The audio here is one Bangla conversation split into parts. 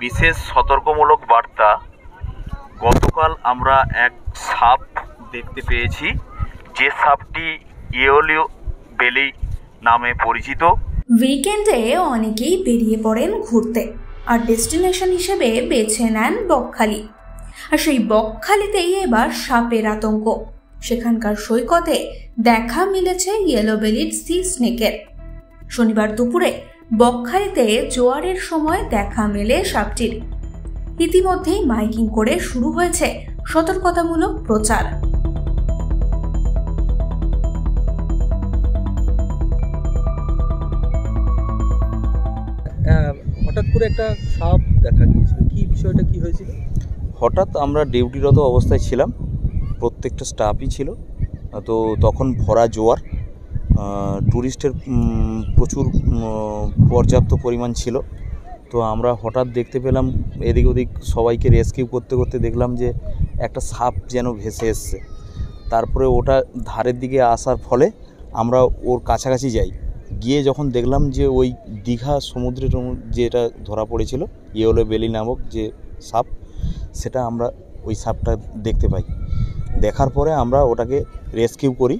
বিশেষ সতর্কমূলক বার্তা। গতকাল আমরা এক সাপ দেখতে পেয়েছি, যে সাপটি ইয়েলো বেলি নামে পরিচিত। উইকেন্ডে অনেকেই বেরিয়ে পড়েন ঘুরতে, আর ডেস্টিনেশন হিসেবে বেছে নেন বকখালি। আর সেই বকখালিতেই এবার সাপের আতঙ্ক। সেখানকার সৈকতে দেখা মিলেছে ইয়েলো বেলিড সি স্নেকের। শনিবার দুপুরে বকখালিতে জোয়ারের সময় দেখা মেলে সাপটির। ইতিমধ্যেই মাইকিং করে শুরু হয়েছে সতর্কতামূলক প্রচার। হঠাৎ করে একটা সাপ দেখা গিয়েছিল, কি বিষয়টা কি হয়েছিল? হঠাৎ আমরা ডিউটিরত অবস্থায় ছিলাম, প্রত্যেকটা স্টাফই ছিল। তো তখন ভরা জোয়ার, ট্যুরিস্টের প্রচুর পর্যাপ্ত পরিমাণ ছিল। তো আমরা হঠাৎ দেখতে পেলাম এদিক ওদিক সবাইকে রেস্কিউ করতে করতে দেখলাম যে একটা সাপ যেন ভেসে এসছে। তারপরে ওটা ধারের দিকে আসার ফলে আমরা ওর কাছাকাছি যাই, গিয়ে যখন দেখলাম যে ওই দীঘা সমুদ্রের যেটা ধরা পড়েছিল ইয়েলো বেলি নামক যে সাপ, সেটা আমরা ওই সাপটা দেখতে পাই। দেখার পরে আমরা ওটাকে রেস্কিউ করি।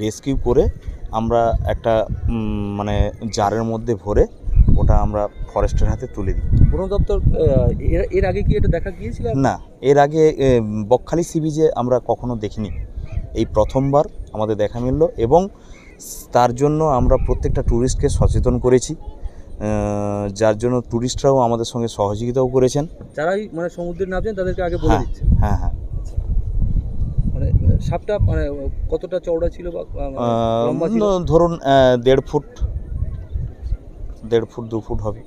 রেস্কিউ করে আমরা একটা জারের মধ্যে ভরে ওটা আমরা ফরেস্টের হাতে তুলে দিই। বন দপ্তর এর আগে কি এটা দেখা গিয়েছিল? না, এর আগে বকখালি সি বিচে আমরা কখনো দেখিনি, এই প্রথমবার আমাদের দেখা মিলল। এবং তার জন্য আমরা প্রত্যেকটা ট্যুরিস্টকে সচেতন করেছি, যার জন্য ট্যুরিস্টরাও আমাদের সঙ্গে সহযোগিতাও করেছেন। যারাই সমুদ্রে নামছেন তাদেরকে আগে বলে দিচ্ছে। হ্যাঁ হ্যাঁ। সাপটা কতটা চওড়া ছিল বা লম্বা ছিল? ধরুন 1.5 ফুট 2 ফুট হবে।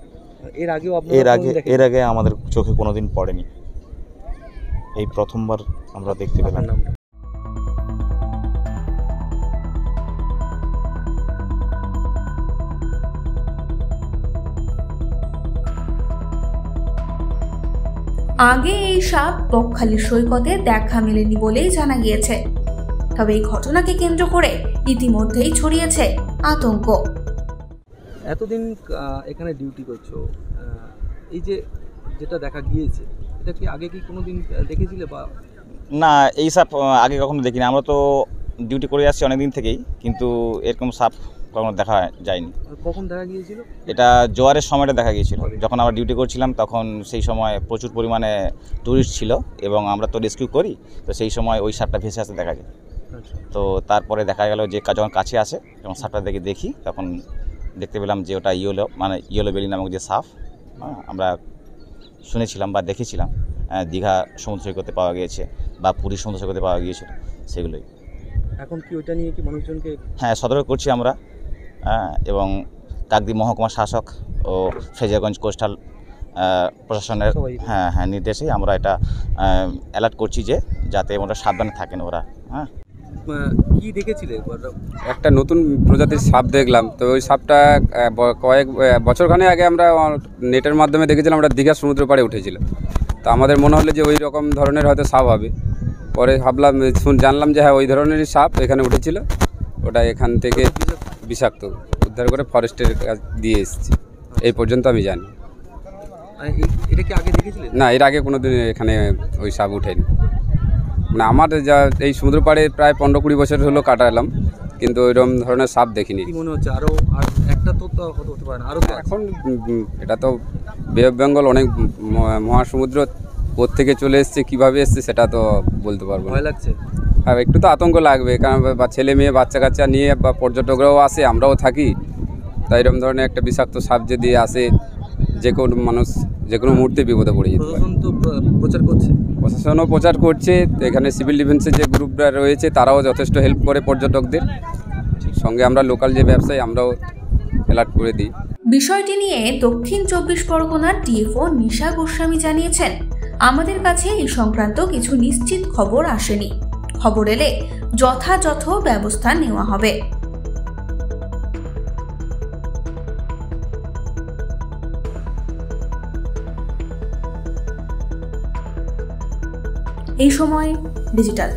এর আগে আমাদের চোখে কোনোদিন পড়েনি, এই প্রথমবার আমরা দেখতে পেলাম। আগে এই সাপ বকখালি সৈকতে দেখা মেলেনি বলেই জানা গিয়েছে। তবে এই ঘটনাকে কেন্দ্র করে ইতিমধ্যেই ছড়িয়েছে আতঙ্ক। এতদিন এখানে ডিউটি করছো, এই যে যেটা দেখা গিয়েছে, এটা কি আগে কি কোনোদিন দেখেছিলে? বা না, এই সাপ আগে কখনো দেখিনি। আমরা তো ডিউটি করে আসছি অনেকদিন থেকেই, কিন্তু এরকম সাপ কখনো দেখা যায়নি। কখন দেখা গিয়েছিল? এটা জোয়ারের সময়টা দেখা গিয়েছিল, যখন আমরা ডিউটি করছিলাম। তখন সেই সময় প্রচুর পরিমাণে ট্যুরিস্ট ছিল এবং আমরা তো রেস্কিউ করি, তো সেই সময় ওই সাপটা ভেসে আসতে দেখা যায়। তো তারপরে দেখা গেল যে যখন কাছে আসে, যখন সাপটা দেখি, তখন দেখতে পেলাম যে ওটা ইয়েলো বেলি নামক যে সাপ আমরা শুনেছিলাম বা দেখেছিলাম দীঘা সমুদ্র সৈকতে পাওয়া গিয়েছে বা পুরী সমুদ্র সৈকতে পাওয়া গিয়েছিল, সেগুলোই। এখন কি ওইটা নিয়ে কি মানুষজনকে সতর্ক করছি আমরা, এবং কাকদ্বীপ মহকুমা শাসক ও ফ্রেজারগঞ্জ কোস্টাল প্রশাসনের নির্দেশে আমরা এটা অ্যালার্ট করছি যে যাতে ওরা সাবধানে থাকেন ওরা। কি দেখেছিলে? একটা নতুন প্রজাতির সাপ দেখলাম। তো ওই সাপটা কয়েক বছরখানেক আগে আমরা নেটের মাধ্যমে দেখেছিলাম, ওটা দীঘা সমুদ্র পাড়ে উঠেছিল। তো আমাদের মনে হলো যে ওই রকম ধরনের হয়তো সাপ হবে। পরে ভাবলাম, জানলাম যে হ্যাঁ ওই ধরনেরই সাপ এখানে উঠেছিল। ওটা এখান থেকে বিষাক্ত, উদ্ধার করে ফরেস্টের কাছে দিয়ে এসেছি। এই পর্যন্ত আমি জানি। এটা কি আগে দেখেছিলেন? না, এর আগে কোনোদিন এখানে ওই সাপ উঠেনি। না, আমার এই সমুদ্র পাড়ে প্রায় 15-20 বছর হলো কাটালাম, কিন্তু ওইরকম ধরনের সাপ দেখিনি। কি মনে হচ্ছে আরও একটা তো হতে পারে না? আরও এখন এটা তো বে অফ বেঙ্গল, অনেক মহাসমুদ্র, ওর থেকে চলে এসছে, কীভাবে এসছে সেটা তো বলতে পারবো না। ভয় লাগছে? হ্যাঁ, একটু তো আতঙ্ক লাগবে, কারণ ছেলে মেয়ে বাচ্চা কাচ্চা নিয়ে বা পর্যটকরাও আসে, আমরাও থাকি। তাই এরকম ধরনের একটা বিষাক্ত সাপ যদি আসে, যে কোনো মানুষ যে কোনো মুহূর্তে বিপদে পড়ে যেতে পারে। প্রশাসন তো প্রচার করছে। প্রশাসনও প্রচার করছে। এখানে সিভিল ডিফেন্সের যে গ্রুপরা রয়েছে তারাও যথেষ্ট হেল্প করে পর্যটকদের সঙ্গে। আমরা লোকাল যে ব্যবসায়ী আমরাও অ্যালার্ট করে দিই। বিষয়টি নিয়ে দক্ষিণ 24 পরগনার ডিএফও নিশা গোস্বামী জানিয়েছেন, আমাদের কাছে এই সংক্রান্ত কিছু নিশ্চিত খবর আসেনি। খবর এলে যথাযথ ব্যবস্থা নেওয়া হবে। এই সময় ডিজিটাল।